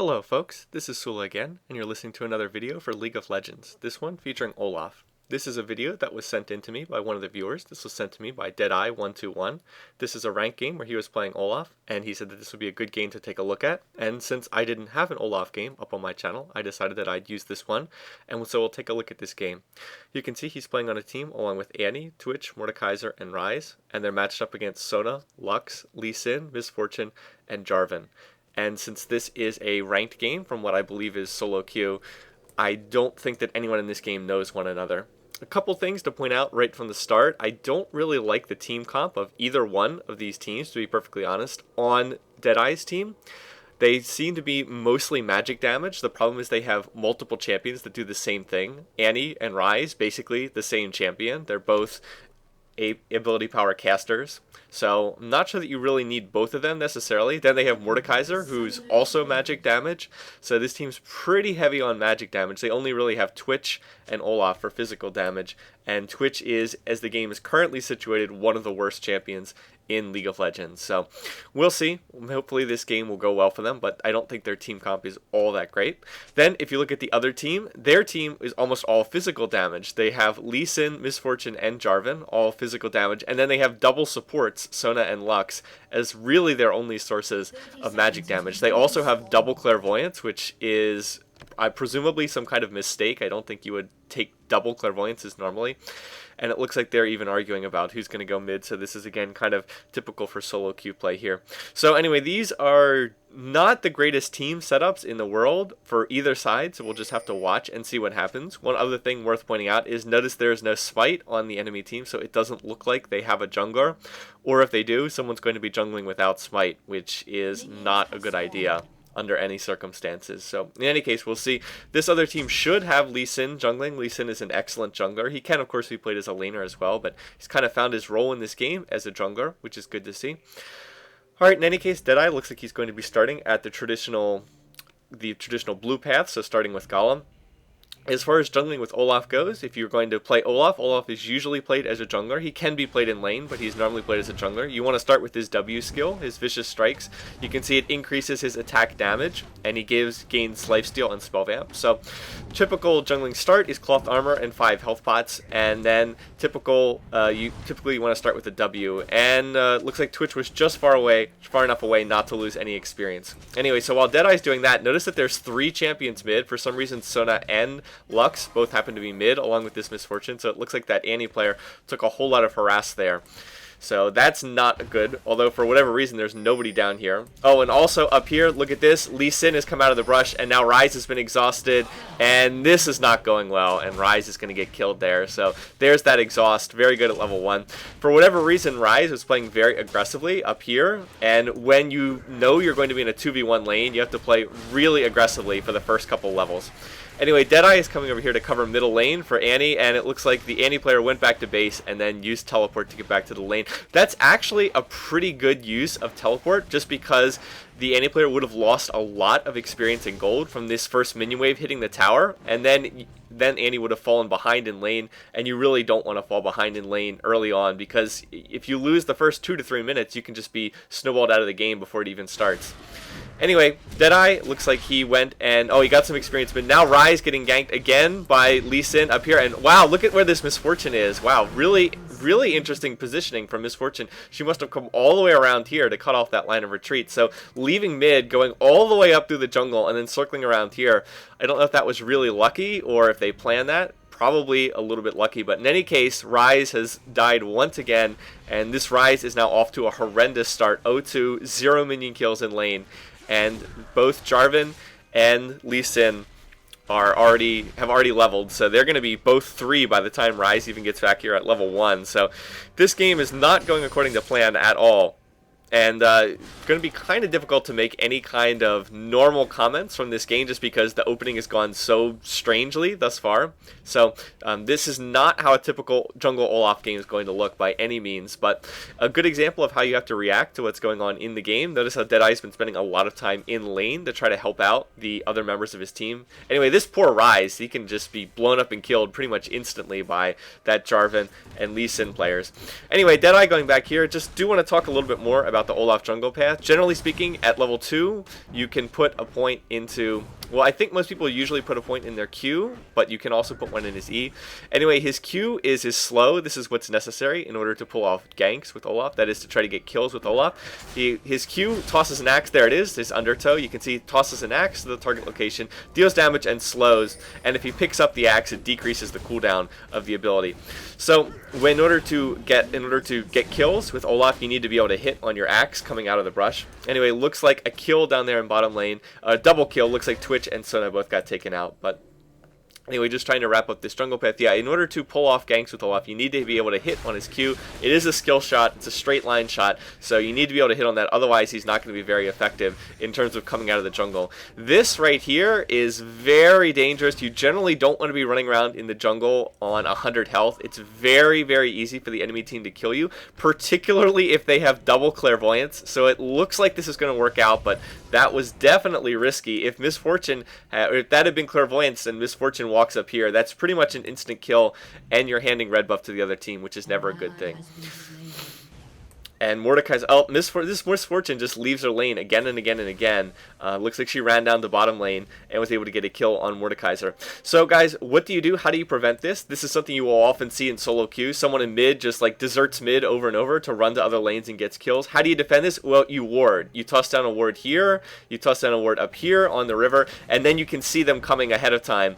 Hello folks, this is Sullla again, and you're listening to another video for League of Legends, this one featuring Olaf. This is a video that was sent in to me by one of the viewers. This was sent to me by Deadeye121. This is a ranked game where he was playing Olaf, and he said that this would be a good game to take a look at. And since I didn't have an Olaf game up on my channel, I decided that I'd use this one, and so we'll take a look at this game. You can see he's playing on a team along with Annie, Twitch, Mordekaiser, and Ryze, and they're matched up against Sona, Lux, Lee Sin, Miss Fortune, and Jarvan. And since this is a ranked game from what I believe is solo queue, I don't think that anyone in this game knows one another. A couple things to point out right from the start. I don't really like the team comp of either one of these teams, to be perfectly honest, on Deadeye's team. They seem to be mostly magic damage. The problem is they have multiple champions that do the same thing. Annie and Ryze, basically the same champion. They're both ability power casters. So I'm not sure that you really need both of them necessarily. Then they have Mordekaiser, who's also magic damage. So this team's pretty heavy on magic damage. They only really have Twitch and Olaf for physical damage. And Twitch is, as the game is currently situated, one of the worst champions in League of Legends. So we'll see. Hopefully this game will go well for them, but I don't think their team comp is all that great. Then if you look at the other team, their team is almost all physical damage. They have Lee Sin, Miss Fortune, and Jarvan, all physical damage, and then they have double supports, Sona and Lux, as really their only sources of magic damage. They also have double clairvoyance, which is presumably some kind of mistake. I don't think you would take double clairvoyances normally. And it looks like they're even arguing about who's going to go mid, so this is again kind of typical for solo queue play here. So anyway, these are not the greatest team setups in the world for either side, so we'll just have to watch and see what happens. One other thing worth pointing out is notice there's no smite on the enemy team, so it doesn't look like they have a jungler, or if they do, someone's going to be jungling without smite, which is not a good idea under any circumstances. So in any case, we'll see. This other team should have Lee Sin jungling. Lee Sin is an excellent jungler. He can of course be played as a laner as well, but he's kind of found his role in this game as a jungler, which is good to see. Alright, in any case, Deadeye looks like he's going to be starting at the traditional blue path, so starting with Golem. As far as jungling with Olaf goes, if you're going to play Olaf, Olaf is usually played as a jungler. He can be played in lane, but he's normally played as a jungler. You want to start with his W skill, his Vicious Strikes. You can see it increases his attack damage, and he gains lifesteal and spell vamp. So typical jungling start is cloth armor and 5 health pots, and then you typically want to start with a W. And looks like Twitch was just far enough away not to lose any experience. Anyway, so while Deadeye's doing that, notice that there's 3 champions mid. For some reason, Sona and Lux both happen to be mid along with this Miss Fortune, so it looks like that Annie player took a whole lot of harass there. So that's not good, although for whatever reason there's nobody down here. Oh, and also up here, look at this. Lee Sin has come out of the brush, and now Ryze has been exhausted, and this is not going well, and Ryze is going to get killed there. So there's that exhaust, very good at level 1. For whatever reason, Ryze was playing very aggressively up here, and when you know you're going to be in a 2v1 lane, you have to play really aggressively for the first couple levels. Anyway, Deadeye is coming over here to cover middle lane for Annie, and it looks like the Annie player went back to base and then used teleport to get back to the lane. That's actually a pretty good use of teleport, just because the Annie player would have lost a lot of experience in gold from this first minion wave hitting the tower, and then Annie would have fallen behind in lane, and you really don't want to fall behind in lane early on, because if you lose the first 2 to 3 minutes, you can just be snowballed out of the game before it even starts. Anyway, Deadeye looks like he went and, he got some experience, but now Ryze getting ganked again by Lee Sin up here, and wow, look at where this Miss Fortune is. Wow, really, really interesting positioning from Miss Fortune. She must have come all the way around here to cut off that line of retreat, so leaving mid, going all the way up through the jungle, and then circling around here. I don't know if that was really lucky, or if they planned that. Probably a little bit lucky, but in any case, Ryze has died once again, and this Ryze is now off to a horrendous start. 0-2, 0 minion kills in lane, and both Jarvan and Lee Sin have already leveled, so they're going to be both 3 by the time Ryze even gets back here at level 1. So this game is not going according to plan at all. And going to be kind of difficult to make any kind of normal comments from this game, just because the opening has gone so strangely thus far. So this is not how a typical jungle Olaf game is going to look by any means, but a good example of how you have to react to what's going on in the game. Notice how Deadeye's been spending a lot of time in lane to try to help out the other members of his team. Anyway, this poor Ryze, he can just be blown up and killed pretty much instantly by that Jarvan and Lee Sin players. Anyway, Deadeye going back here, just do want to talk a little bit more about about the Olaf jungle path. Generally speaking, at level 2, you can put a point into... Well, I think most people usually put a point in their Q, but you can also put one in his E. Anyway, his Q is his slow. This is what's necessary in order to pull off ganks with Olaf. That is to try to get kills with Olaf. His Q tosses an axe. There it is, his undertow. You can see tosses an axe to the target location, deals damage and slows. And if he picks up the axe, it decreases the cooldown of the ability. So, in order to get kills with Olaf, you need to be able to hit on your axe coming out of the brush. Anyway, looks like a kill down there in bottom lane. A double kill. Looks like Twitch and Sullla both got taken out, but anyway, just trying to wrap up this jungle path. Yeah, in order to pull off ganks with Olaf, you need to be able to hit on his Q. It is a skill shot. It's a straight line shot, so you need to be able to hit on that. Otherwise, he's not going to be very effective in terms of coming out of the jungle. This right here is very dangerous. You generally don't want to be running around in the jungle on 100 health. It's very, very easy for the enemy team to kill you, particularly if they have double clairvoyance. So it looks like this is going to work out, but that was definitely risky. If Misfortune, if that had been clairvoyance and Misfortune walks up here, that's pretty much an instant kill, and you're handing red buff to the other team, which is never a good thing. And Mordekai's... Oh, this Misfortune just leaves her lane again and again and again. Looks like she ran down the bottom lane and was able to get a kill on Mordekaiser. So, guys, what do you do? How do you prevent this? This is something you will often see in solo queues. Someone in mid just, like, deserts mid over and over to run to other lanes and gets kills. How do you defend this? Well, you ward. You toss down a ward here. You toss down a ward up here on the river. And then you can see them coming ahead of time.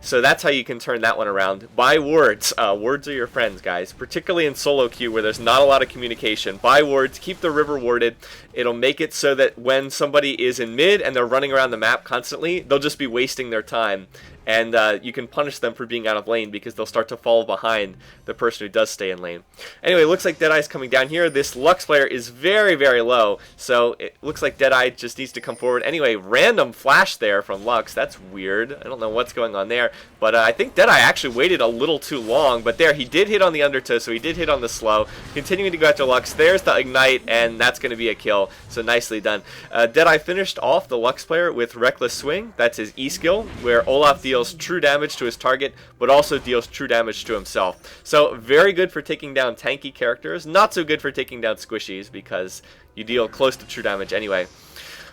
So that's how you can turn that one around. Buy wards. Wards are your friends, guys. Particularly in solo queue where there's not a lot of communication. Buy wards. Keep the river warded. It'll make it so that when somebody is in mid and they're running around the map constantly, they'll just be wasting their time. And you can punish them for being out of lane because they'll start to fall behind the person who does stay in lane. Anyway, looks like Deadeye's coming down here. This Lux player is very, very low, so it looks like Deadeye just needs to come forward. Anyway, random flash there from Lux. That's weird. I don't know what's going on there, but I think Deadeye actually waited a little too long, but there, he did hit on the undertow, so he did hit on the slow. Continuing to go after Lux. There's the ignite, and that's going to be a kill, so nicely done. Deadeye finished off the Lux player with Reckless Swing. That's his E skill, where Olaf deals true damage to his target, but also deals true damage to himself. So very good for taking down tanky characters, not so good for taking down squishies because you deal close to true damage anyway.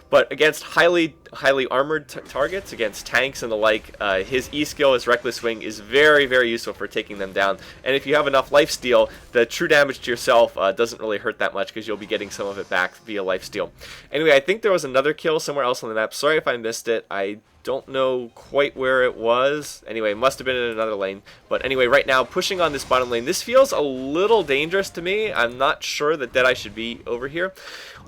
But against highly armored targets, against tanks and the like, his E skill, his Reckless Swing, is very, very useful for taking them down. And if you have enough lifesteal, the true damage to yourself doesn't really hurt that much because you'll be getting some of it back via lifesteal. Anyway, I think there was another kill somewhere else on the map. Sorry if I missed it. I don't know quite where it was. Anyway, must have been in another lane. But anyway, right now, pushing on this bottom lane. This feels a little dangerous to me. I'm not sure that Deadeye should be over here.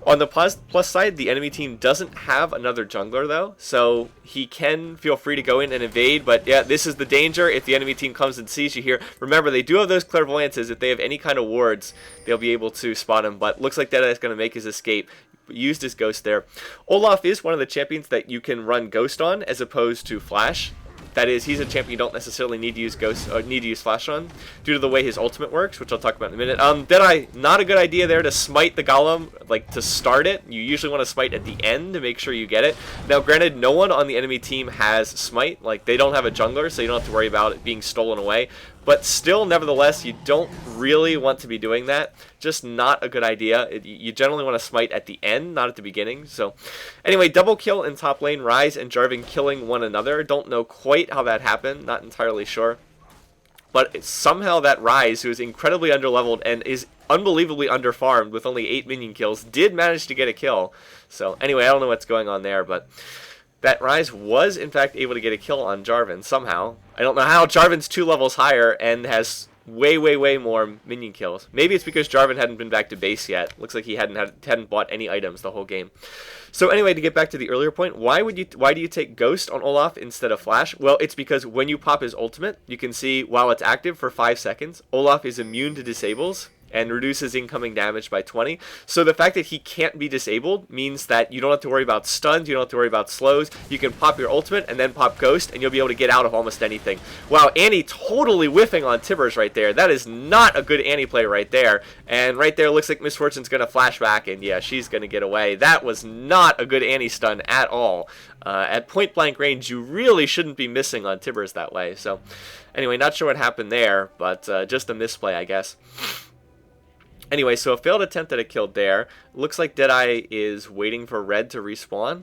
On the plus side, the enemy team doesn't have another jungler, though, so he can feel free to go in and evade, but yeah, this is the danger if the enemy team comes and sees you here. Remember, they do have those clairvoyances. If they have any kind of wards, they'll be able to spot him, but looks like Deadeye is going to make his escape. Used his Ghost there. Olaf is one of the champions that you can run Ghost on as opposed to Flash. That is, he's a champion you don't necessarily need to use Ghost or need to use Flash on due to the way his ultimate works, which I'll talk about in a minute. Deadeye, not a good idea there to smite the Golem, like to start it. You usually want to smite at the end to make sure you get it. Now, granted, no one on the enemy team has smite. Like, they don't have a jungler, so you don't have to worry about it being stolen away. But still, nevertheless, you don't really want to be doing that. Just not a good idea. You generally want to smite at the end, not at the beginning. So, anyway, double kill in top lane. Ryze and Jarvan killing one another. Don't know quite how that happened. Not entirely sure. But somehow that Ryze, who is incredibly underleveled and is unbelievably underfarmed with only 8 minion kills, did manage to get a kill. So, anyway, I don't know what's going on there, but that Ryze was, in fact, able to get a kill on Jarvan somehow. I don't know how. Jarvan's 2 levels higher and has way, way, way more minion kills. Maybe it's because Jarvan hadn't been back to base yet. Looks like he hadn't bought any items the whole game. So anyway, to get back to the earlier point, why do you take Ghost on Olaf instead of Flash? Well, it's because when you pop his ultimate, you can see while it's active for 5 seconds, Olaf is immune to disables and reduces incoming damage by 20. So the fact that he can't be disabled means that you don't have to worry about stuns, you don't have to worry about slows. You can pop your ultimate and then pop Ghost, and you'll be able to get out of almost anything. Wow, Annie totally whiffing on Tibbers right there. That is not a good Annie play right there. And right there looks like Misfortune's going to flash back, and yeah, she's going to get away. That was not a good Annie stun at all. At point blank range, you really shouldn't be missing on Tibbers that way. So anyway, not sure what happened there, but just a misplay, I guess. Anyway, so a failed attempt at a kill there. Looks like Deadeye is waiting for red to respawn.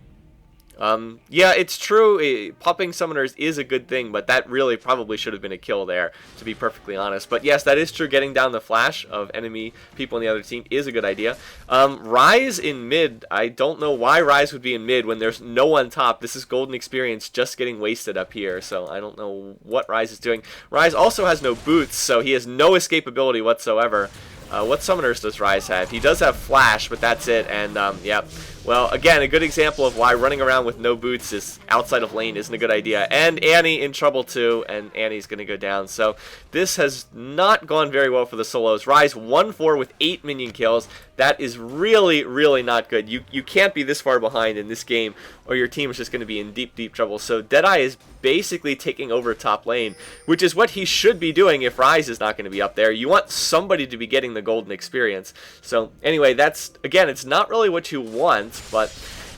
Yeah, it's true. Popping summoners is a good thing, but that really probably should have been a kill there, to be perfectly honest. But yes, that is true. Getting down the flash of enemy people on the other team is a good idea. Rise in mid. I don't know why Rise would be in mid when there's no one top. This is golden experience just getting wasted up here, so I don't know what Rise is doing. Rise also has no boots, so he has no escapability whatsoever. What summoners does Rise have? He does have Flash, but that's it, and, yeah. Well, again, a good example of why running around with no boots is outside of lane isn't a good idea. And Annie in trouble too, and Annie's going to go down. So this has not gone very well for the solos. Rise 1-4 with 8 minion kills. That is really, really not good. You can't be this far behind in this game, or your team is just going to be in deep, deep trouble. So Deadeye is basically taking over top lane, which is what he should be doing if Rise is not going to be up there. You want somebody to be getting the golden experience. So anyway, that's, again, it's not really what you want, but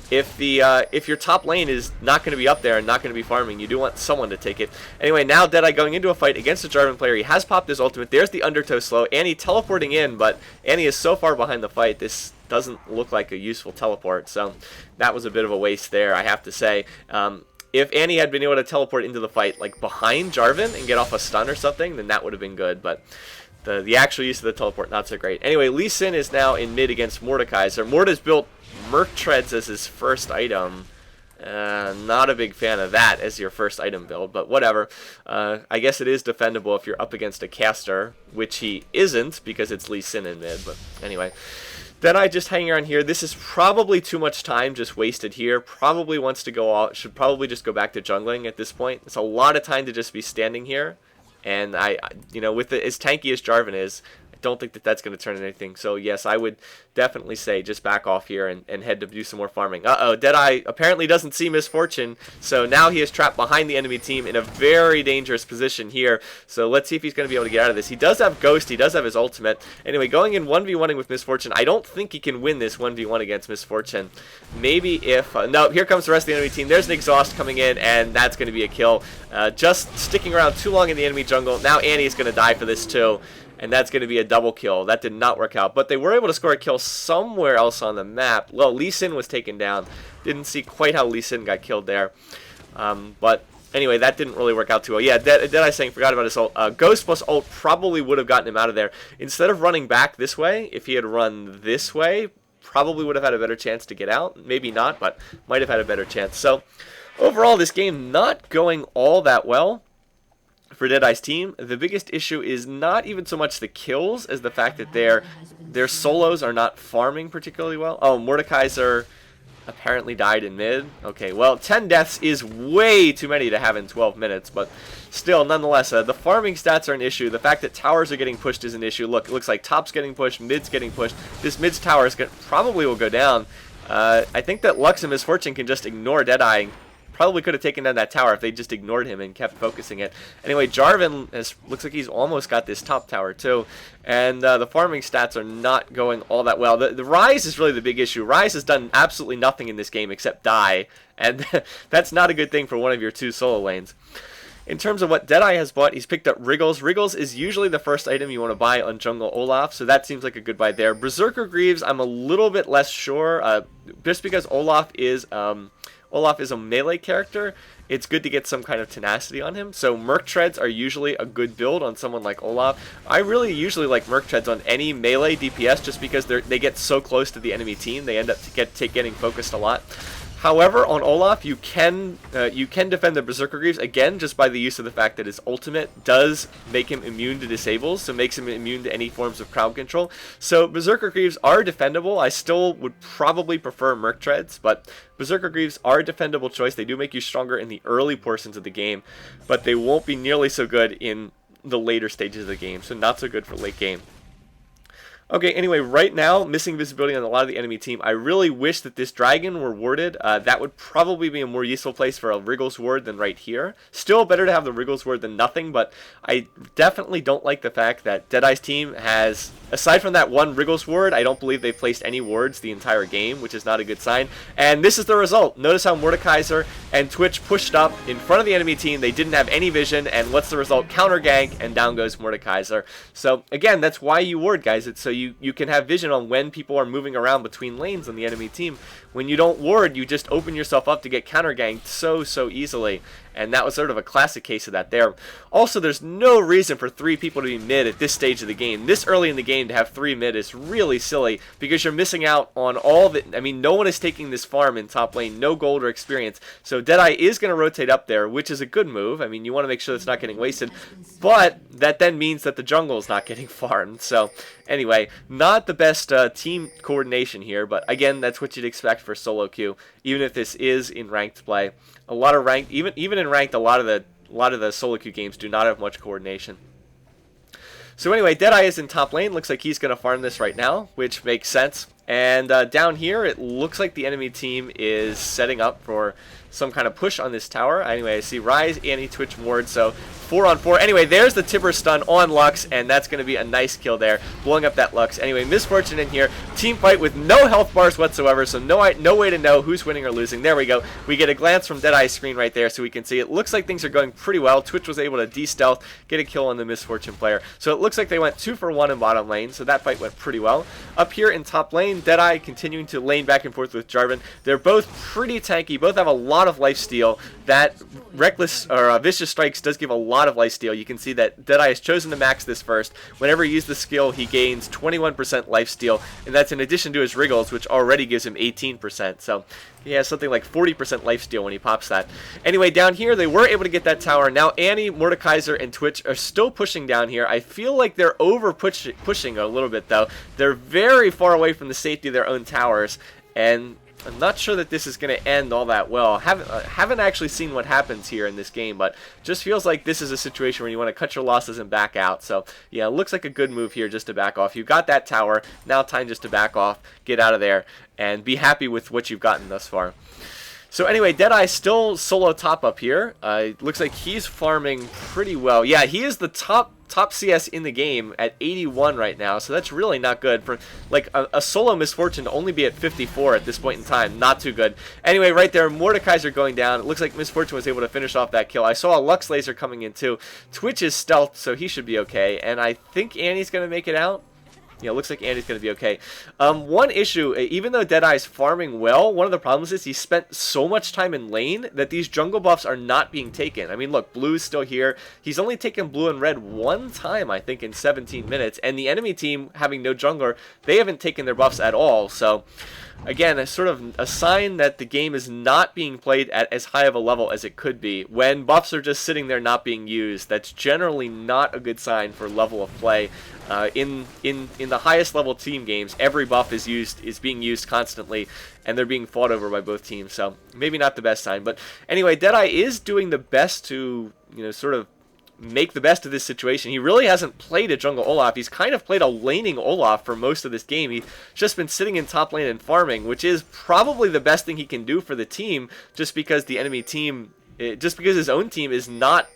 if your top lane is not going to be up there and not going to be farming, you do want someone to take it. Anyway, now Deadeye going into a fight against a Jarvan player. He has popped his ultimate. There's the undertow slow. Annie teleporting in, but Annie is so far behind the fight, this doesn't look like a useful teleport. So that was a bit of a waste there, I have to say. If Annie had been able to teleport into the fight, like behind Jarvan and get off a stun or something, then that would have been good. But the actual use of the teleport, not so great. Anyway, Lee Sin is now in mid against Mordekaiser. Morta's built Merc Treads as his first item. Not a big fan of that as your first item build, but whatever. I guess it is defendable if you're up against a caster, which he isn't because it's Lee Sin in mid, but anyway. Deadeye just hanging around here. This is probably too much time just wasted here. Probably wants to go out. Should probably just go back to jungling at this point. It's a lot of time to just be standing here. And you know, with as tanky as Jarvan is, I don't think that that's going to turn into anything. So yes, I would definitely say just back off here and head to do some more farming. Uh-oh, Deadeye apparently doesn't see Misfortune, so now he is trapped behind the enemy team in a very dangerous position here. So let's see if he's going to be able to get out of this. He does have Ghost, he does have his ultimate. Anyway, going in 1v1ing with Misfortune, I don't think he can win this 1v1 against Misfortune. Maybe if... no, here comes the rest of the enemy team. There's an Exhaust coming in, and that's going to be a kill. Just sticking around too long in the enemy jungle. Now Annie is going to die for this too. And that's going to be a double kill. That did not work out. But they were able to score a kill somewhere else on the map. Well, Lee Sin was taken down. Didn't see quite how Lee Sin got killed there. But anyway, that didn't really work out too well. Yeah, Deadeye saying forgot about his ult. Ghost plus ult probably would have gotten him out of there. Instead of running back this way, if he had run this way, probably would have had a better chance to get out. Maybe not, but might have had a better chance. So overall, this game not going all that well for Deadeye's team. The biggest issue is not even so much the kills as the fact that their solos are not farming particularly well. Oh, Mordekaiser apparently died in mid. Okay, well, 10 deaths is way too many to have in 12 minutes, but still, nonetheless, the farming stats are an issue. The fact that towers are getting pushed is an issue. Look, it looks like top's getting pushed, mid's getting pushed. This mid's tower is probably will go down. I think that Lux and Misfortune can just ignore Deadeye. Probably could have taken down that tower if they just ignored him and kept focusing it. Anyway, Jarvan looks like he's almost got this top tower too. And the farming stats are not going all that well. The Rise is really the big issue. Rise has done absolutely nothing in this game except die. And that's not a good thing for one of your two solo lanes. In terms of what Deadeye has bought, he's picked up Wriggles. Wriggles is usually the first item you want to buy on Jungle Olaf, so that seems like a good buy there. Berserker Greaves, I'm a little bit less sure, just because Olaf is a melee character. It's good to get some kind of tenacity on him. So Merc Treads are usually a good build on someone like Olaf. I really usually like Merc Treads on any melee DPS just because they get so close to the enemy team. They end up getting focused a lot. However, on Olaf, you can defend the Berserker Greaves, again, just by the use of the fact that his ultimate does make him immune to disables, so makes him immune to any forms of crowd control. So Berserker Greaves are defendable. I still would probably prefer Merc Treads, but Berserker Greaves are a defendable choice. They do make you stronger in the early portions of the game, but they won't be nearly so good in the later stages of the game, so not so good for late game. Okay, anyway, right now, missing visibility on a lot of the enemy team. I really wish that this dragon were warded. That would probably be a more useful place for a Wriggles ward than right here. Still better to have the Wriggles ward than nothing, but I definitely don't like the fact that Deadeye's team has, aside from that one Wriggles ward, I don't believe they've placed any wards the entire game, which is not a good sign. And this is the result. Notice how Mordekaiser and Twitch pushed up in front of the enemy team. They didn't have any vision, and what's the result? Counter gank, and down goes Mordekaiser. So, again, that's why you ward, guys. It's so you can have vision on when people are moving around between lanes on the enemy team. When you don't ward, you just open yourself up to get counter-ganked so easily. And that was sort of a classic case of that there. Also, there's no reason for 3 people to be mid at this stage of the game. This early in the game to have 3 mid is really silly because you're missing out on all of it. I mean, no one is taking this farm in top lane, no gold or experience. So Deadeye is going to rotate up there, which is a good move. I mean, you want to make sure it's not getting wasted. But that then means that the jungle is not getting farmed. So anyway, not the best team coordination here, but again, that's what you'd expect for solo queue, even if this is in ranked play. A lot of ranked, even in ranked, a lot of the solo queue games do not have much coordination. So anyway, Deadeye is in top lane. Looks like he's going to farm this right now, which makes sense. And down here, it looks like the enemy team is setting up for some kind of push on this tower. Anyway, I see Rise, Annie, Twitch, Ward, so 4-on-4. Anyway, there's the Tibber stun on Lux, and that's going to be a nice kill there, blowing up that Lux. Anyway, Misfortune in here. Team fight with no health bars whatsoever, so no way to know who's winning or losing. There we go. We get a glance from Deadeye's screen right there, so we can see it looks like things are going pretty well. Twitch was able to de-stealth, get a kill on the Misfortune player. So it looks like they went 2 for 1 in bottom lane, so that fight went pretty well. Up here in top lane, Deadeye continuing to lane back and forth with Jarvan. They're both pretty tanky, both have a lot of lifesteal. That Reckless or Vicious Strikes does give a lot of lifesteal. You can see that Deadeye has chosen to max this first. Whenever he uses the skill, he gains 21% lifesteal, and that's in addition to his Wriggles, which already gives him 18%. So he has something like 40% lifesteal when he pops that. Anyway, down here, they were able to get that tower. Now Annie, Mordekaiser, and Twitch are still pushing down here. I feel like they're pushing a little bit, though. They're very far away from the safety of their own towers, and I'm not sure that this is going to end all that well. Haven't actually seen what happens here in this game, but just feels like this is a situation where you want to cut your losses and back out. So yeah, it looks like a good move here just to back off. You got that tower, now time just to back off, get out of there, and be happy with what you've gotten thus far. So anyway, Deadeye still solo top up here. Looks like he's farming pretty well. Yeah, he is the top CS in the game at 81 right now, so that's really not good. For like a solo Misfortune to only be at 54 at this point in time, not too good. Anyway, right there, Mordekaiser going down. It looks like Misfortune was able to finish off that kill. I saw a Lux Laser coming in too. Twitch is stealth, so he should be okay, and I think Annie's going to make it out. Yeah, looks like Andy's going to be okay. One issue, even though Deadeye's farming well, one of the problems is he spent so much time in lane that these jungle buffs are not being taken. I mean, look, Blue's still here. He's only taken Blue and Red one time, I think, in 17 minutes. And the enemy team, having no jungler, they haven't taken their buffs at all. So again, a sort of a sign that the game is not being played at as high of a level as it could be. When buffs are just sitting there not being used, that's generally not a good sign for level of play. In the highest level team games, every buff is being used constantly, and they're being fought over by both teams. So maybe not the best sign. But anyway, Deadeye is doing the best to, sort of make the best of this situation. He really hasn't played a jungle Olaf. He's kind of played a laning Olaf for most of this game. He's just been sitting in top lane and farming, which is probably the best thing he can do for the team, just because the enemy team, just because his own team is not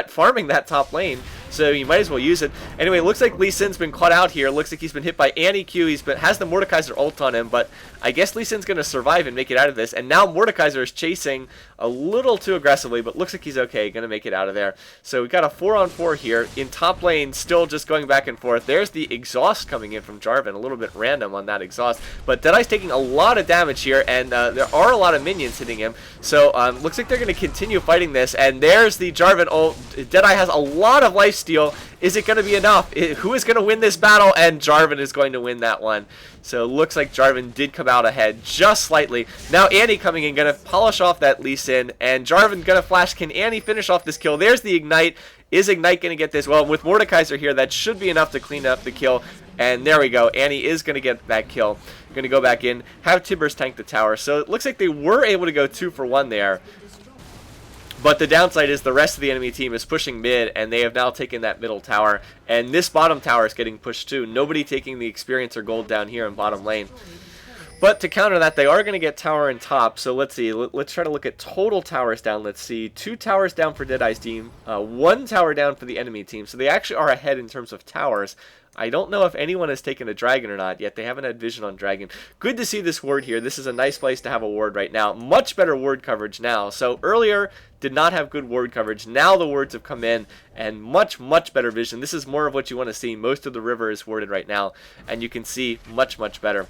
farming that top lane, so you might as well use it. Anyway, it looks like Lee Sin's been caught out here. Looks like he's been hit by Annie Q. Has the Mordekaiser ult on him, but I guess Lee Sin's going to survive and make it out of this. And now Mordekaiser is chasing a little too aggressively, but looks like he's okay, going to make it out of there. So we got a 4-on-4 here. In top lane, still just going back and forth. There's the exhaust coming in from Jarvan, a little bit random on that exhaust. But Deadeye's taking a lot of damage here, and there are a lot of minions hitting him. So looks like they're going to continue fighting this, and there's the Jarvan ult. Deadeye has a lot of lifesteal. Is it going to be enough? Who is going to win this battle? And Jarvan is going to win that one. So it looks like Jarvan did come out ahead just slightly. Now Annie coming in, going to polish off that Lee Sin, and Jarvan going to flash. Can Annie finish off this kill? There's the Ignite. Is Ignite going to get this? Well, with Mordekaiser here, that should be enough to clean up the kill. And there we go. Annie is going to get that kill. Going to go back in, have Tibbers tank the tower. So it looks like they were able to go 2 for 1 there. But the downside is the rest of the enemy team is pushing mid, and they have now taken that middle tower. And this bottom tower is getting pushed too. Nobody taking the experience or gold down here in bottom lane. But to counter that, they are going to get tower and top. So let's see. Let's try to look at total towers down. Let's see. 2 towers down for Deadeye's team. 1 tower down for the enemy team. So they actually are ahead in terms of towers. I don't know if anyone has taken a dragon or not yet. They haven't had vision on dragon. Good to see this ward here. This is a nice place to have a ward right now. Much better ward coverage now. So earlier did not have good ward coverage. Now the wards have come in and much better vision. This is more of what you want to see. Most of the river is warded right now, and you can see much better.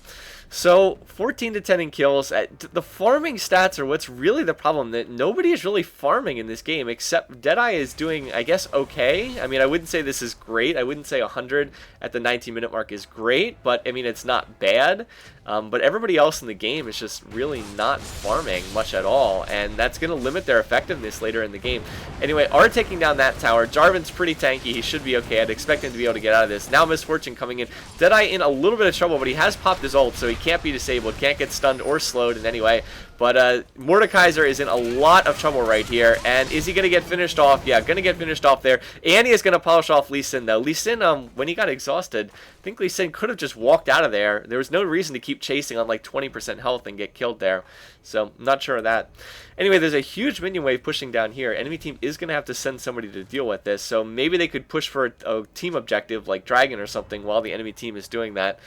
So 14 to 10 in kills. The farming stats are what's really the problem. That nobody is really farming in this game except Deadeye is doing, I guess, okay. I mean, I wouldn't say this is great. I wouldn't say 100 at the 19-minute mark is great, but I mean, it's not bad. But everybody else in the game is just really not farming much at all, and that's going to limit their effectiveness later in the game. Anyway, are taking down that tower. Jarvan's pretty tanky. He should be okay. I'd expect him to be able to get out of this. Now Misfortune coming in. Deadeye in a little bit of trouble, but he has popped his ult, so he can't be disabled, can't get stunned or slowed in any way. But Mordekaiser is in a lot of trouble right here. And is he going to get finished off? Yeah, going to get finished off there. Annie is going to polish off Lee Sin, though. Lee Sin, when he got exhausted, I think Lee Sin could have just walked out of there. There was no reason to keep chasing on like 20% health and get killed there. So, not sure of that. Anyway, there's a huge minion wave pushing down here. Enemy team is going to have to send somebody to deal with this. So, maybe they could push for a team objective like Dragon or something while the enemy team is doing that.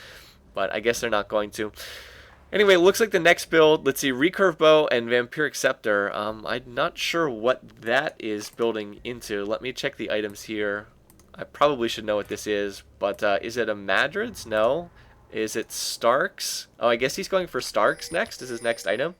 But I guess they're not going to. Anyway, it looks like the next build, let's see, Recurve Bow and Vampiric Scepter. I'm not sure what that is building into. Let me check the items here. I probably should know what this is, but is it a Madrid's? No. Is it Stark's? Oh, I guess he's going for Stark's next, is his next item.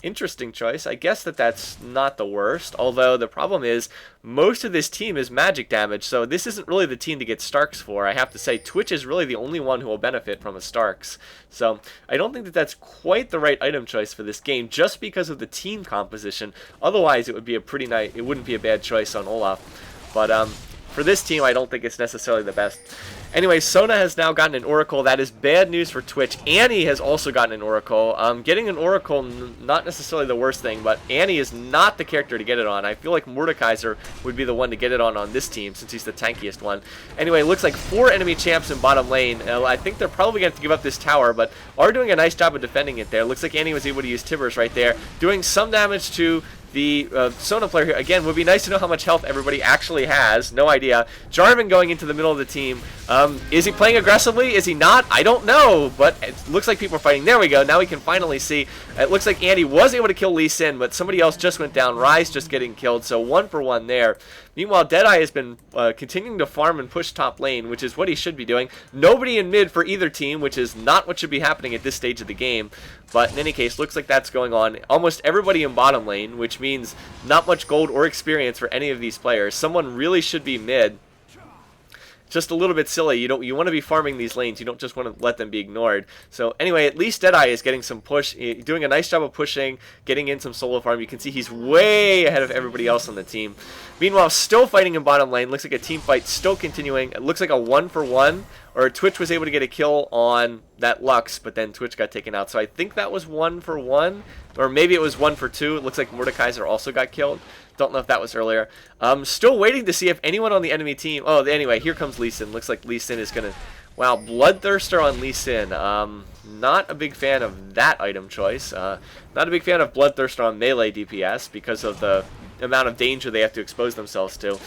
Interesting choice. I guess that's not the worst, although the problem is most of this team is magic damage, so this isn't really the team to get Starks for. I have to say Twitch is really the only one who will benefit from a Starks. So I don't think that's quite the right item choice for this game just because of the team composition. Otherwise it would be a pretty nice, it wouldn't be a bad choice on Olaf. But for this team I don't think it's necessarily the best. Anyway, Sona has now gotten an Oracle. That is bad news for Twitch. Annie has also gotten an Oracle. Getting an Oracle, not necessarily the worst thing, but Annie is not the character to get it on. I feel like Mordekaiser would be the one to get it on this team, since he's the tankiest one. Anyway, it looks like 4 enemy champs in bottom lane. I think they're probably going to have to give up this tower, but are doing a nice job of defending it there. Looks like Annie was able to use Tibbers right there, doing some damage to the Sona player here. Again, would be nice to know how much health everybody actually has. No idea. Jarvan going into the middle of the team. Is he playing aggressively? Is he not? I don't know, but it looks like people are fighting. There we go. Now we can finally see. It looks like Andy was able to kill Lee Sin, but somebody else just went down. Rise just getting killed, so 1 for 1 there. Meanwhile, Deadeye has been continuing to farm and push top lane, which is what he should be doing. Nobody in mid for either team, which is not what should be happening at this stage of the game. But in any case, looks like that's going on. Almost everybody in bottom lane, which means not much gold or experience for any of these players. Someone really should be mid. Just a little bit silly. You want to be farming these lanes. You don't just want to let them be ignored. So anyway, at least Deadeye is getting some push, doing a nice job of pushing, getting in some solo farm. You can see he's way ahead of everybody else on the team. Meanwhile, still fighting in bottom lane. Looks like a team fight still continuing. It looks like a 1 for 1. Or Twitch was able to get a kill on that Lux, but then Twitch got taken out. So I think that was 1 for 1. Or maybe it was 1 for 2. It looks like Mordekaiser also got killed. Don't know if that was earlier. Still waiting to see if anyone on the enemy team... Oh, anyway, here comes Lee Sin. Looks like Lee Sin is going to... Wow, Bloodthirster on Lee Sin. Not a big fan of that item choice. Not a big fan of Bloodthirster on melee DPS because of the amount of danger they have to expose themselves to.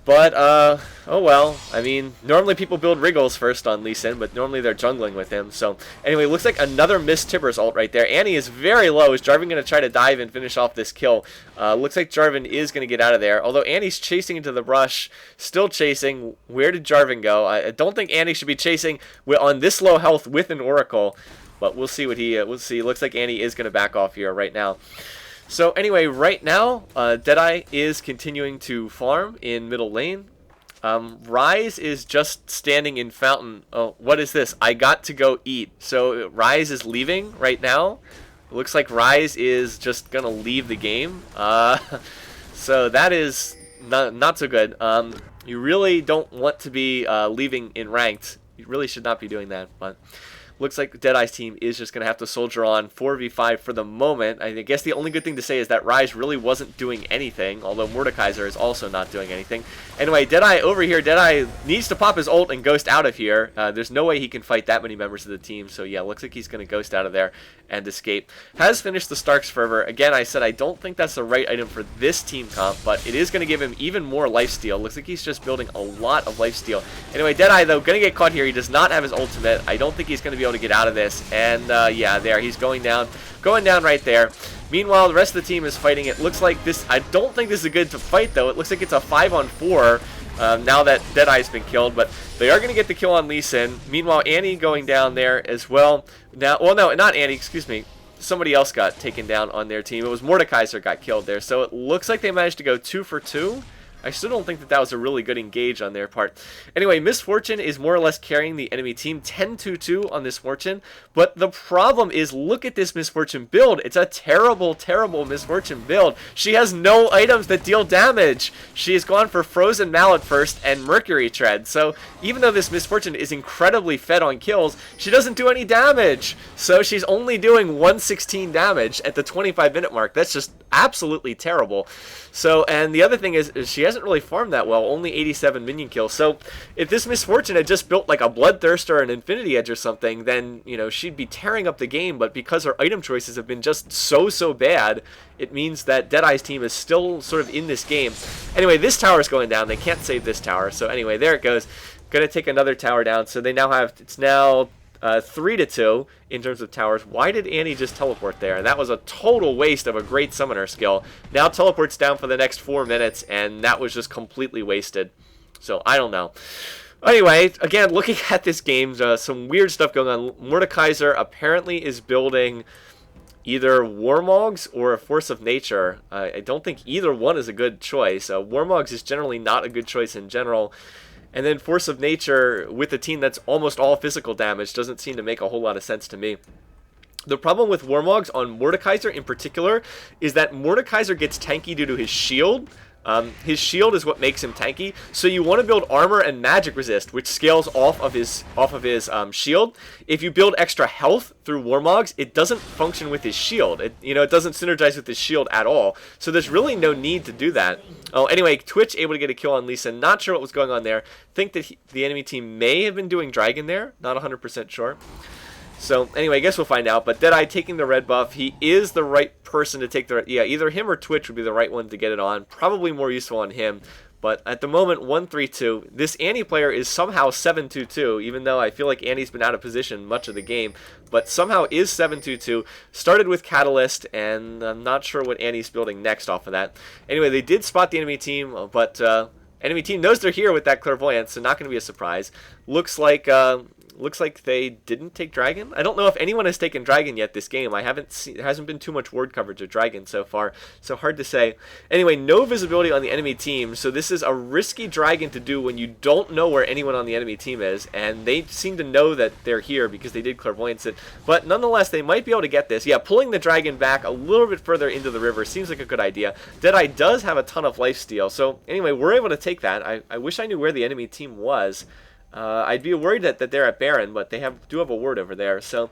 But, oh well. I mean, normally people build Wriggles first on Lee Sin, but normally they're jungling with him. So, anyway, looks like another missed Tibbers ult right there. Annie is very low. Is Jarvan going to try to dive and finish off this kill? Looks like Jarvan is going to get out of there. Although Annie's chasing into the brush, still chasing. Where did Jarvan go? I don't think Annie should be chasing on this low health with an Oracle. But we'll see what we'll see. Looks like Annie is going to back off here right now. So anyway, right now, Deadeye is continuing to farm in middle lane. Rise is just standing in fountain. Oh, what is this? I got to go eat. So Rise is leaving right now. It looks like Rise is just going to leave the game. So that is not so good. You really don't want to be leaving in ranked. You really should not be doing that, but... looks like Deadeye's team is just going to have to soldier on 4v5 for the moment. I guess the only good thing to say is that Rise really wasn't doing anything, although Mordekaiser is also not doing anything. Anyway, Deadeye over here. Deadeye needs to pop his ult and ghost out of here. There's no way he can fight that many members of the team, so yeah, looks like he's going to ghost out of there and escape. Has finished the Stark's Fervor. Again, I said I don't think that's the right item for this team comp, but it is going to give him even more lifesteal. Looks like he's just building a lot of lifesteal. Anyway, Deadeye, though, going to get caught here. He does not have his ultimate. I don't think he's going to be able to get out of this. And, yeah, there. He's going down right there. Meanwhile, the rest of the team is fighting. It looks like this... I don't think this is good to fight, though. It looks like it's a 5-on-4 now that Deadeye's been killed. But they are going to get the kill on Lee Sin. Meanwhile, Annie going down there as well. Now, well, no, not Annie. Excuse me. Somebody else got taken down on their team. It was Mordekaiser got killed there. So it looks like they managed to go 2 for 2. I still don't think that that was a really good engage on their part. Anyway, Misfortune is more or less carrying the enemy team 10-2 on this Fortune. But the problem is, look at this Misfortune build. It's a terrible, terrible Misfortune build. She has no items that deal damage. She has gone for Frozen Mallet first and Mercury Tread. So even though this Misfortune is incredibly fed on kills, she doesn't do any damage. So she's only doing 116 damage at the 25-minute mark. That's just absolutely terrible. So, and the other thing is she hasn't really farmed that well, only 87 minion kills. So if this Misfortune had just built like a Bloodthirster or an Infinity Edge or something, then, you know, she'd be tearing up the game. But because her item choices have been just so bad, it means that Deadeye's team is still sort of in this game. Anyway, this tower is going down. They can't save this tower. So anyway, there it goes. Gonna take another tower down. So they now have, it's now 3-2 in terms of towers. Why did Annie just teleport there? That was a total waste of a great summoner skill. Now teleports down for the next 4 minutes, and that was just completely wasted. So I don't know. Anyway, again, looking at this game, some weird stuff going on. Mordekaiser apparently is building either Warmogs or a Force of Nature. I don't think either one is a good choice. Warmogs is generally not a good choice in general. And then Force of Nature with a team that's almost all physical damage doesn't seem to make a whole lot of sense to me. The problem with Warmogs on Mordekaiser in particular is that Mordekaiser gets tanky due to his shield. His shield is what makes him tanky, so you want to build armor and magic resist, which scales off of his shield. If you build extra health through Warmogs, it doesn't function with his shield. It doesn't synergize with his shield at all. So there's really no need to do that. Oh, anyway, Twitch able to get a kill on Lisa. Not sure what was going on there. Think that the enemy team may have been doing Dragon there. Not 100% sure. So, anyway, I guess we'll find out. But Deadeye taking the red buff. He is the right person to take the... Yeah, either him or Twitch would be the right one to get it on. Probably more useful on him. But at the moment, 1-3-2. This Annie player is somehow 7-2-2, even though I feel like Annie's been out of position much of the game. But somehow is 7-2-2. Started with Catalyst, and I'm not sure what Annie's building next off of that. Anyway, they did spot the enemy team, but enemy team knows they're here with that Clairvoyance, so not going to be a surprise. Looks like they didn't take Dragon. I don't know if anyone has taken Dragon yet this game. I haven't seen, there hasn't been too much word coverage of Dragon so far, so hard to say. Anyway, no visibility on the enemy team, so this is a risky Dragon to do when you don't know where anyone on the enemy team is, and they seem to know that they're here because they did Clairvoyance it. But nonetheless, they might be able to get this. Yeah, pulling the Dragon back a little bit further into the river seems like a good idea. Deadeye does have a ton of lifesteal, so anyway, we're able to take that. I wish I knew where the enemy team was. I'd be worried that they're at Baron, but they do have a ward over there, so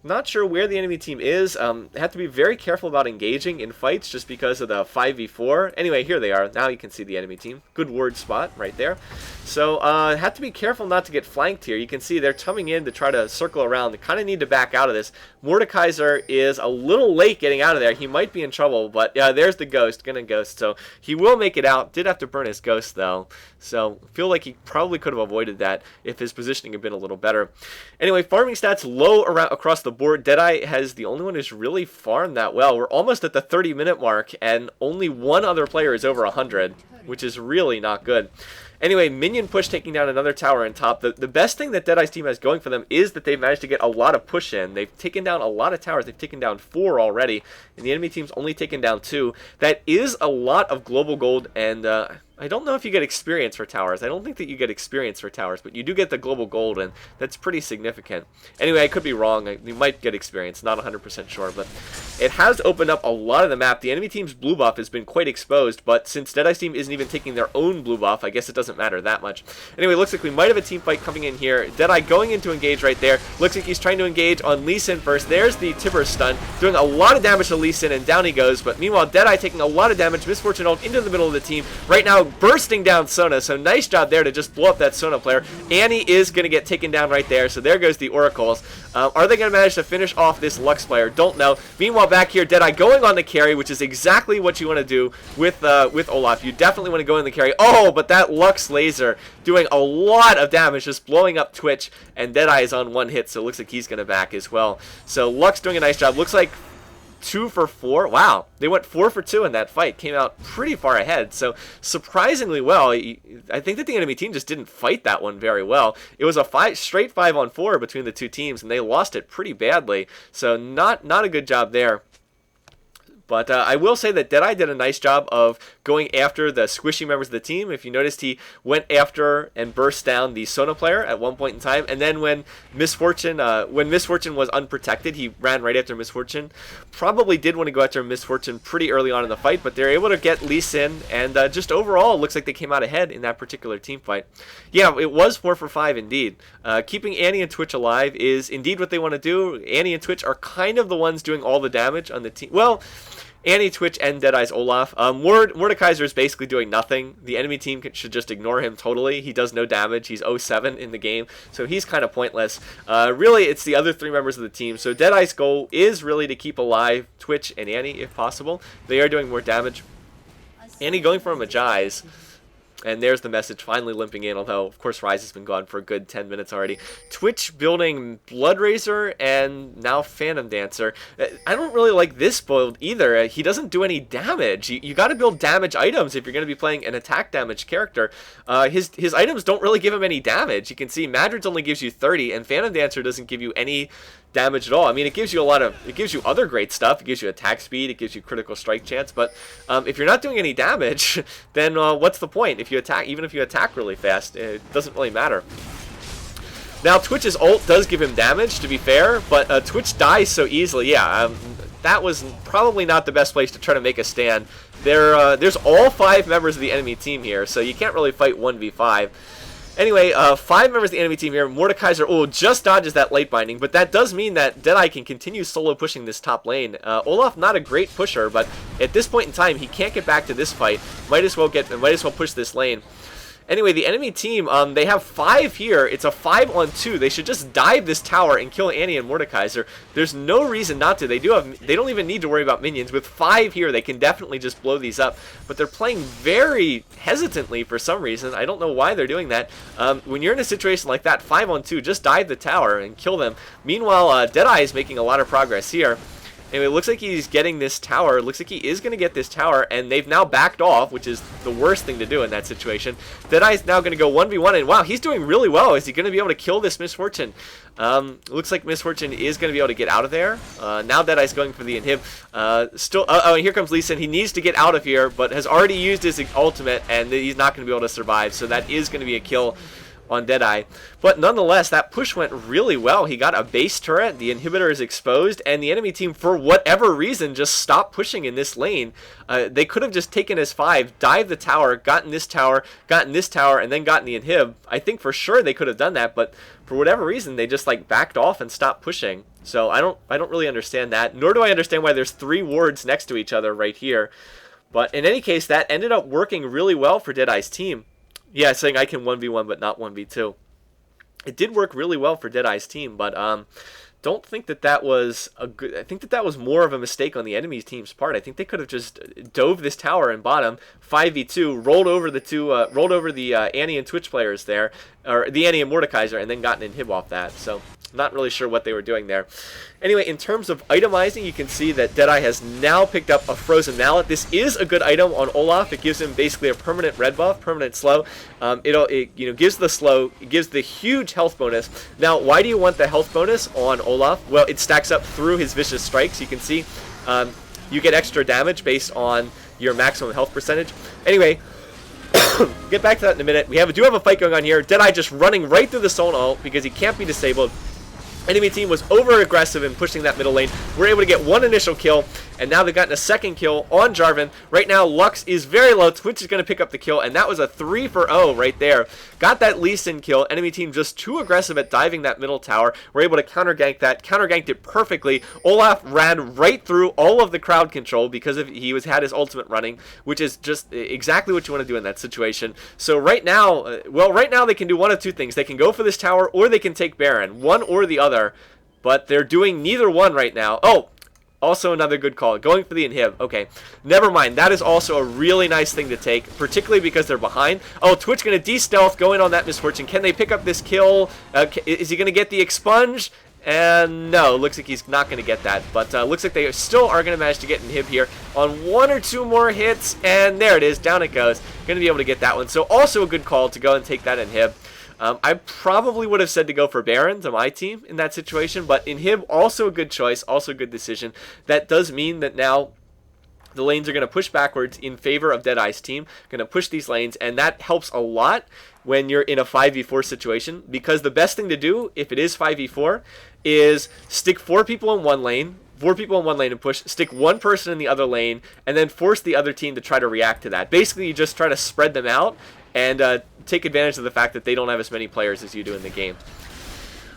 not sure where the enemy team is. Have to be very careful about engaging in fights just because of the 5v4. Anyway, here they are. Now you can see the enemy team. Good ward spot right there. So have to be careful not to get flanked here. You can see they're coming in to try to circle around. They kind of need to back out of this. Mordekaiser is a little late getting out of there. He might be in trouble, but yeah, there's the ghost. Gonna ghost. So he will make it out. Did have to burn his ghost though. So feel like he probably could have avoided that if his positioning had been a little better. Anyway, farming stats low across the board. Deadeye has the only one who's really farmed that well. We're almost at the 30-minute mark, and only one other player is over 100, which is really not good. Anyway, minion push taking down another tower on top. The best thing that Deadeye's team has going for them is that they've managed to get a lot of push in. They've taken down a lot of towers. They've taken down 4 already, and the enemy team's only taken down 2. That is a lot of global gold, and I I don't know if you get experience for towers. I don't think that you get experience for towers, but you do get the global gold, and that's pretty significant. Anyway, I could be wrong. You might get experience. Not 100% sure, but it has opened up a lot of the map. The enemy team's blue buff has been quite exposed, but since Deadeye's team isn't even taking their own blue buff, I guess it doesn't matter that much. Anyway, looks like we might have a team fight coming in here. Deadeye going in to engage right there. Looks like he's trying to engage on Lee Sin first. There's the Tibber stun, doing a lot of damage to Lee Sin, and down he goes. But meanwhile, Deadeye taking a lot of damage. Miss Fortune ult into the middle of the team. Right now, bursting down Sona, so nice job there to just blow up that Sona player. Annie is going to get taken down right there, so there goes the Oracles. Are they going to manage to finish off this Lux player? Don't know. Meanwhile, back here, Deadeye going on the carry, which is exactly what you want to do with Olaf. You definitely want to go in the carry. Oh, but that Lux laser doing a lot of damage, just blowing up Twitch, and Deadeye is on one hit, so it looks like he's going to back as well. So Lux doing a nice job. Looks like 2 for 4. Wow, they went 4 for 2 in that fight. Came out pretty far ahead, so surprisingly well. I think that the enemy team just didn't fight that one very well. It was a straight 5-on-4 between the two teams, and they lost it pretty badly, so not a good job there. But I will say that Deadeye did a nice job of going after the squishy members of the team. If you noticed, he went after and burst down the Sona player at one point in time. And then when Miss Fortune was unprotected, he ran right after Miss Fortune. Probably did want to go after Miss Fortune pretty early on in the fight, but they're able to get Lee Sin. And just overall, it looks like they came out ahead in that particular team fight. Yeah, it was 4 for 5 indeed. Keeping Annie and Twitch alive is indeed what they want to do. Annie and Twitch are kind of the ones doing all the damage on the team. Well, Annie, Twitch, and Deadeye's Olaf. Mordekaiser is basically doing nothing. The enemy team should just ignore him totally. He does no damage. He's 0-7 in the game, so he's kind of pointless. Really, it's the other 3 members of the team. So Deadeye's goal is really to keep alive Twitch and Annie if possible. They are doing more damage. Annie going for a Magi's. And there's the message finally limping in, although, of course, Ryze has been gone for a good 10 minutes already. Twitch building Bloodraiser and now Phantom Dancer. I don't really like this build either. He doesn't do any damage. You got to build damage items if you're going to be playing an attack damage character. His items don't really give him any damage. You can see Madrid's only gives you 30, and Phantom Dancer doesn't give you any damage at all. I mean, it gives you other great stuff. It gives you attack speed, it gives you critical strike chance, but if you're not doing any damage, then what's the point? Even if you attack really fast, it doesn't really matter. Now, Twitch's ult does give him damage, to be fair, but Twitch dies so easily. Yeah, that was probably not the best place to try to make a stand. There's all 5 members of the enemy team here, so you can't really fight 1v5. Anyway, 5 members of the enemy team here. Mordekaiser just dodges that late binding, but that does mean that Deadeye can continue solo pushing this top lane. Olaf not a great pusher, but at this point in time, he can't get back to this fight. Might as well push this lane. Anyway, the enemy team, they have 5 here. It's a 5-on-2. They should just dive this tower and kill Annie and Mordekaiser. There's no reason not to. They don't even need to worry about minions. With 5 here, they can definitely just blow these up. But they're playing very hesitantly for some reason. I don't know why they're doing that. When you're in a situation like that, 5-on-2, just dive the tower and kill them. Meanwhile, Deadeye is making a lot of progress here. Anyway, it looks like he's getting this tower. Looks like he is going to get this tower, and they've now backed off, which is the worst thing to do in that situation. Deadeye's now going to go 1v1, and wow, he's doing really well. Is he going to be able to kill this Miss Fortune? Looks like Miss Fortune is going to be able to get out of there. Now Deadeye's going for the inhib. And here comes Lee Sin. He needs to get out of here, but has already used his ultimate, and he's not going to be able to survive. So that is going to be a kill on Deadeye. But nonetheless, that push went really well. He got a base turret, the inhibitor is exposed, and the enemy team, for whatever reason, just stopped pushing in this lane. They could have just taken his 5, dived the tower, gotten this tower, and then gotten the inhib. I think for sure they could have done that, but for whatever reason, they just like backed off and stopped pushing. So I don't really understand that, nor do I understand why there's 3 wards next to each other right here. But in any case, that ended up working really well for Deadeye's team. Yeah, saying I can 1v1 but not 1v2. It did work really well for Deadeye's team, but don't think that was a good. I think that was more of a mistake on the enemy team's part. I think they could have just dove this tower and bottom 5v2, rolled over the Annie and Twitch players there, or the Annie and Mordekaiser, and then gotten inhib off that. So not really sure what they were doing there. Anyway, in terms of itemizing, you can see that Deadeye has now picked up a Frozen Mallet. This is a good item on Olaf. It gives him basically a permanent red buff, permanent slow. It gives the slow, it gives the huge health bonus. Now, why do you want the health bonus on Olaf? Well, it stacks up through his vicious strikes. You can see you get extra damage based on your maximum health percentage. Anyway, Get back to that in a minute. We do have a fight going on here. Deadeye just running right through the Sullla ult because he can't be disabled. Enemy team was over aggressive in pushing that middle lane. We're able to get one initial kill, and now they've gotten a second kill on Jarvan. Right now, Lux is very low. Twitch is going to pick up the kill, and that was a 3 for 0 right there. Got that Lee Sin kill. Enemy team just too aggressive at diving that middle tower. We're able to counter gank that. Counter ganked it perfectly. Olaf ran right through all of the crowd control because he had his ultimate running, which is just exactly what you want to do in that situation. So right now, right now they can do one of two things. They can go for this tower, or they can take Baron. One or the other. But they're doing neither one right now. Oh, also another good call. Going for the inhib. Okay, never mind. That is also a really nice thing to take, particularly because they're behind. Oh, Twitch going to de-stealth, going on that misfortune. Can they pick up this kill? Is he going to get the expunge? And no, looks like he's not going to get that. But looks like they still are going to manage to get inhib here on 1 or 2 more hits. And there it is. Down it goes. Going to be able to get that one. So also a good call to go and take that inhib. I probably would have said to go for Baron to my team in that situation, but inhib, also a good choice, also a good decision. That does mean that now the lanes are going to push backwards in favor of Deadeye's team, going to push these lanes, and that helps a lot when you're in a 5v4 situation, because the best thing to do, if it is 5v4, is stick 4 people in one lane, 4 people in one lane and push, stick 1 person in the other lane, and then force the other team to try to react to that. Basically, you just try to spread them out and take advantage of the fact that they don't have as many players as you do in the game.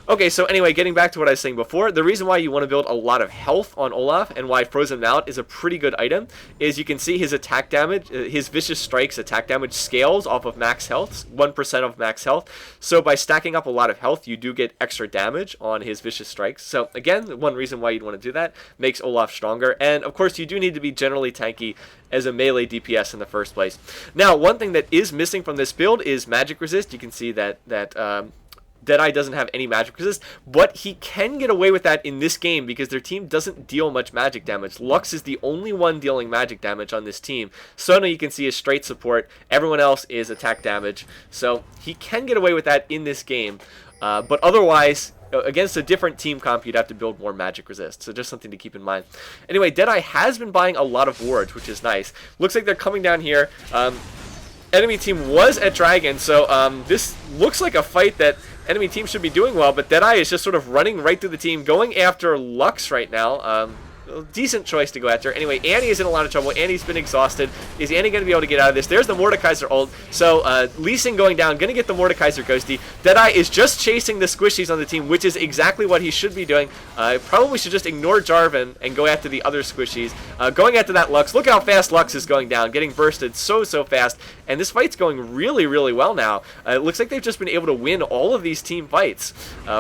Okay, so anyway, getting back to what I was saying before, the reason why you want to build a lot of health on Olaf and why Frozen Mount is a pretty good item is you can see his attack damage, his Vicious Strike's attack damage scales off of max health, 1% of max health. So by stacking up a lot of health, you do get extra damage on his Vicious Strikes. So again, one reason why you'd want to do that, makes Olaf stronger. And of course, you do need to be generally tanky as a melee DPS in the first place. Now, one thing that is missing from this build is magic resist. You can see that Deadeye doesn't have any magic resist, but he can get away with that in this game because their team doesn't deal much magic damage. Lux is the only one dealing magic damage on this team. Sona, you can see, is straight support. Everyone else is attack damage. So he can get away with that in this game. But otherwise, against a different team comp, you'd have to build more magic resist. So just something to keep in mind. Anyway, Deadeye has been buying a lot of wards, which is nice. Looks like they're coming down here. Enemy team was at Dragon, so this looks like a fight that enemy team should be doing well, but Deadeye is just sort of running right through the team, going after Lux right now. Decent choice to go after. Anyway, Annie is in a lot of trouble. Annie's been exhausted. Is Annie going to be able to get out of this? There's the Mordekaiser ult. So Lee Sin going down, going to get the Mordekaiser ghosty. Deadeye is just chasing the squishies on the team, which is exactly what he should be doing. Probably should just ignore Jarvan and go after the other squishies. Going after that Lux. Look how fast Lux is going down, getting bursted so fast. And this fight's going really well now. It looks like they've just been able to win all of these team fights.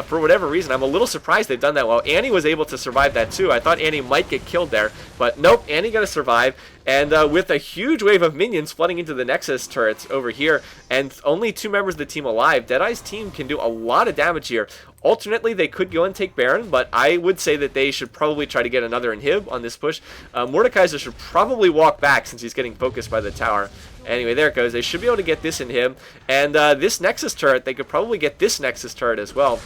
For whatever reason, I'm a little surprised they've done that well. Annie was able to survive that too. I thought Annie might get killed there, but nope, Annie got to survive. And with a huge wave of minions flooding into the Nexus turrets over here, and only 2 members of the team alive, Deadeye's team can do a lot of damage here. Alternately, they could go and take Baron, but I would say that they should probably try to get another inhib on this push. Mordekaiser should probably walk back since he's getting focused by the tower. Anyway, there it goes. They should be able to get this inhib. And this Nexus turret, they could probably get this Nexus turret as well.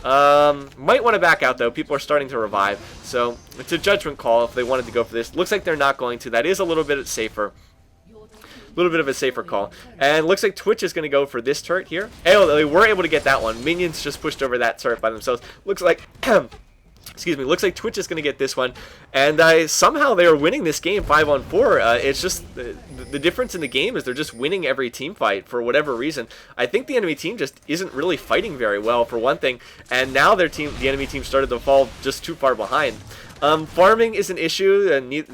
Might want to back out though. People are starting to revive, so it's a judgment call if they wanted to go for this. Looks like they're not going to. That is a little bit safer. A little bit of a safer call. And looks like Twitch is going to go for this turret here. Oh, they were able to get that one. Minions just pushed over that turret by themselves. Looks like excuse me, looks like Twitch is going to get this one. And somehow they are winning this game 5-on-4. It's just the difference in the game is they're just winning every team fight for whatever reason. I think the enemy team just isn't really fighting very well, for one thing. And now the enemy team started to fall just too far behind. Farming is an issue, and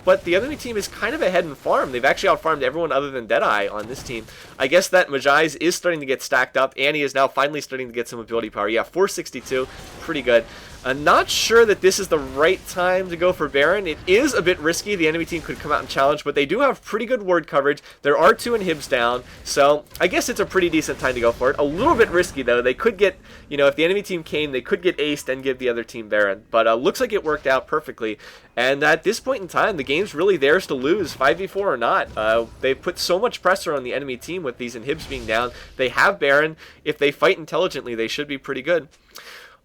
but the enemy team is kind of ahead in farm. They've actually outfarmed everyone other than Deadeye on this team. I guess that Majai's is starting to get stacked up. Annie is now finally starting to get some ability power. Yeah, 462, pretty good. I'm not sure that this is the right time to go for Baron. It is a bit risky. The enemy team could come out and challenge, but they do have pretty good ward coverage. There are 2 inhibs down, so I guess it's a pretty decent time to go for it. A little bit risky, though. They could get, if the enemy team came, they could get aced and give the other team Baron. But looks like it worked out perfectly. And at this point in time, the game's really theirs to lose, 5v4 or not. They've put so much pressure on the enemy team with these inhibs being down. They have Baron. If they fight intelligently, they should be pretty good.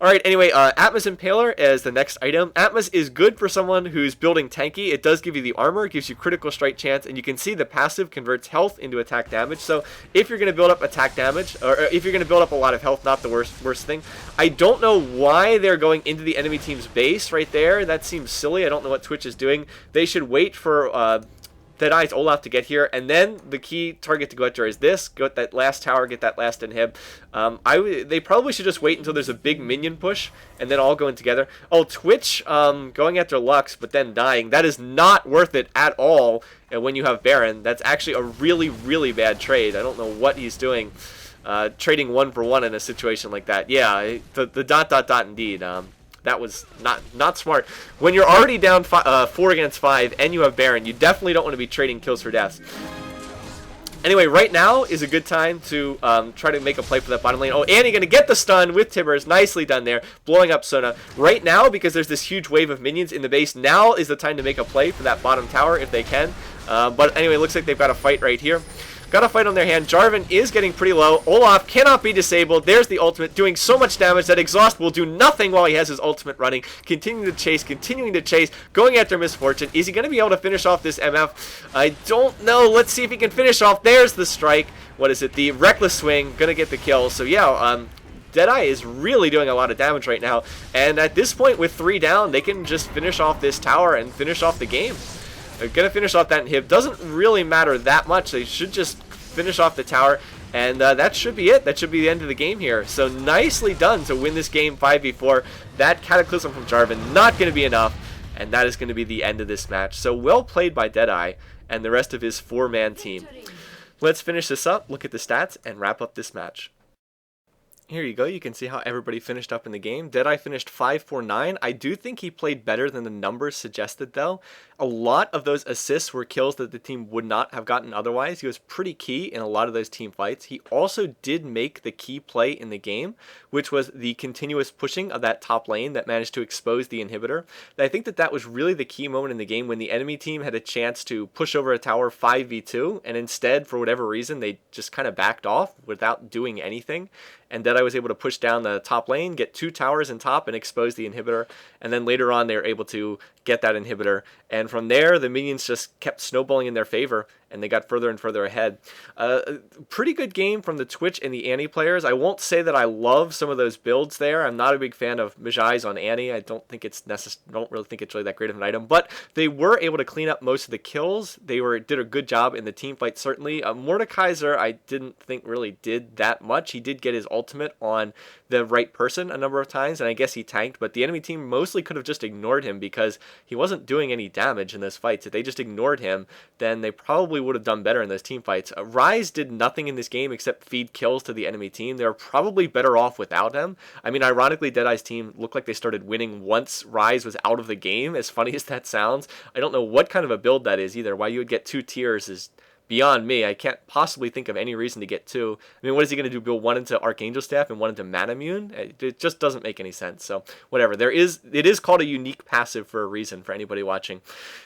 Alright, anyway, Atma's Impaler as the next item. Atma's is good for someone who's building tanky. It does give you the armor, gives you critical strike chance, and you can see the passive converts health into attack damage. So if you're going to build up attack damage, or if you're going to build up a lot of health, not the worst thing. I don't know why they're going into the enemy team's base right there. That seems silly. I don't know what Twitch is doing. They should wait for Deadeye's Olaf to get here, and then the key target to go after is this. Go at that last tower, get that last inhib. They probably should just wait until there's a big minion push, and then all go in together. Oh, Twitch going after Lux, but then dying. That is not worth it at all. And when you have Baron, that's actually a really, really bad trade. I don't know what he's doing. Trading 1-for-1 in a situation like that. Yeah, the ... indeed. That was not smart. When you're already down 4 against 5 and you have Baron, you definitely don't want to be trading kills for deaths. Anyway, right now is a good time to try to make a play for that bottom lane. Oh, Annie going to get the stun with Tibbers. Nicely done there, blowing up Sona. Right now, because there's this huge wave of minions in the base, now is the time to make a play for that bottom tower if they can. But anyway, looks like they've got a fight right here. Got a fight on their hand. Jarvan is getting pretty low. Olaf cannot be disabled. There's the ultimate, doing so much damage that Exhaust will do nothing while he has his ultimate running. Continuing to chase, going after Misfortune. Is he going to be able to finish off this MF? I don't know. Let's see if he can finish off. There's the strike. What is it? The Reckless Swing. Going to get the kill. So yeah, Deadeye is really doing a lot of damage right now. And at this point, with 3 down, they can just finish off this tower and finish off the game. They're going to finish off that inhib. Doesn't really matter that much. They should just finish off the tower, and that should be it. That should be the end of the game here. So nicely done to win this game 5v4. That Cataclysm from Jarvan, not going to be enough, and that is going to be the end of this match. So well played by Deadeye and the rest of his 4-man team. Let's finish this up, look at the stats, and wrap up this match. Here you go. You can see how everybody finished up in the game. Deadeye finished 5-4-9. I do think he played better than the numbers suggested, though. A lot of those assists were kills that the team would not have gotten otherwise. He was pretty key in a lot of those team fights. He also did make the key play in the game, which was the continuous pushing of that top lane that managed to expose the inhibitor. And I think that was really the key moment in the game when the enemy team had a chance to push over a tower 5v2, and instead, for whatever reason, they just kind of backed off without doing anything. And Deadeye was able to push down the top lane, get 2 towers in top, and expose the inhibitor. And then later on, they were able to get that inhibitor. And from there, the minions just kept snowballing in their favor, and they got further and further ahead. Pretty good game from the Twitch and the Annie players. I won't say that I love some of those builds there. I'm not a big fan of Mejai's on Annie. I don't think it's don't really think it's really that great of an item. But they were able to clean up most of the kills. They did a good job in the team fight, certainly. Mordekaiser, I didn't think really did that much. He did get his ultimate on the right person a number of times, and I guess he tanked, but the enemy team mostly could have just ignored him because he wasn't doing any damage in those fights. If they just ignored him, then they probably would have done better in those team fights. Ryze did nothing in this game except feed kills to the enemy team. They were probably better off without him. I mean, ironically, Deadeye's team looked like they started winning once Ryze was out of the game, as funny as that sounds. I don't know what kind of a build that is either. Why you would get 2 tiers is beyond me. I can't possibly think of any reason to get 2. I mean, what is he going to do? Build 1 into Archangel Staff and 1 into Manamune? It just doesn't make any sense. So whatever. It is called a unique passive for a reason for anybody watching.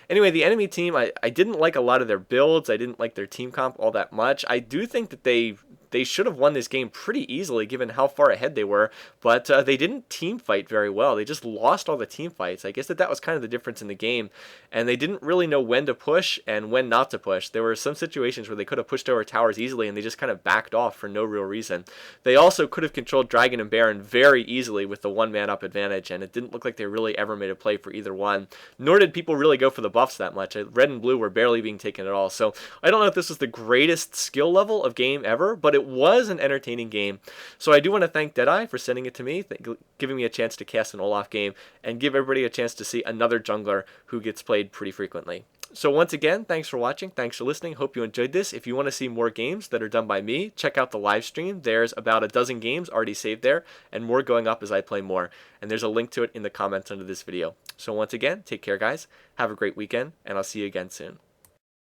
Anyway, the enemy team, I didn't like a lot of their builds. I didn't like their team comp all that much. I do think that they should have won this game pretty easily given how far ahead they were, but they didn't team fight very well. They just lost all the team fights. I guess that was kind of the difference in the game, and they didn't really know when to push and when not to push. There were some situations where they could have pushed over towers easily, and they just kind of backed off for no real reason. They also could have controlled Dragon and Baron very easily with the 1-man up advantage, and it didn't look like they really ever made a play for either one, nor did people really go for the buffs that much. Red and blue were barely being taken at all, so I don't know if this was the greatest skill level of game ever, but it was an entertaining game. So I do want to thank Deadeye for sending it to me, giving me a chance to cast an Olaf game, and give everybody a chance to see another jungler who gets played pretty frequently. So once again, thanks for watching, thanks for listening, hope you enjoyed this. If you want to see more games that are done by me, check out the live stream. There's about a dozen games already saved there, and more going up as I play more. And there's a link to it in the comments under this video. So once again, take care guys, have a great weekend, and I'll see you again soon.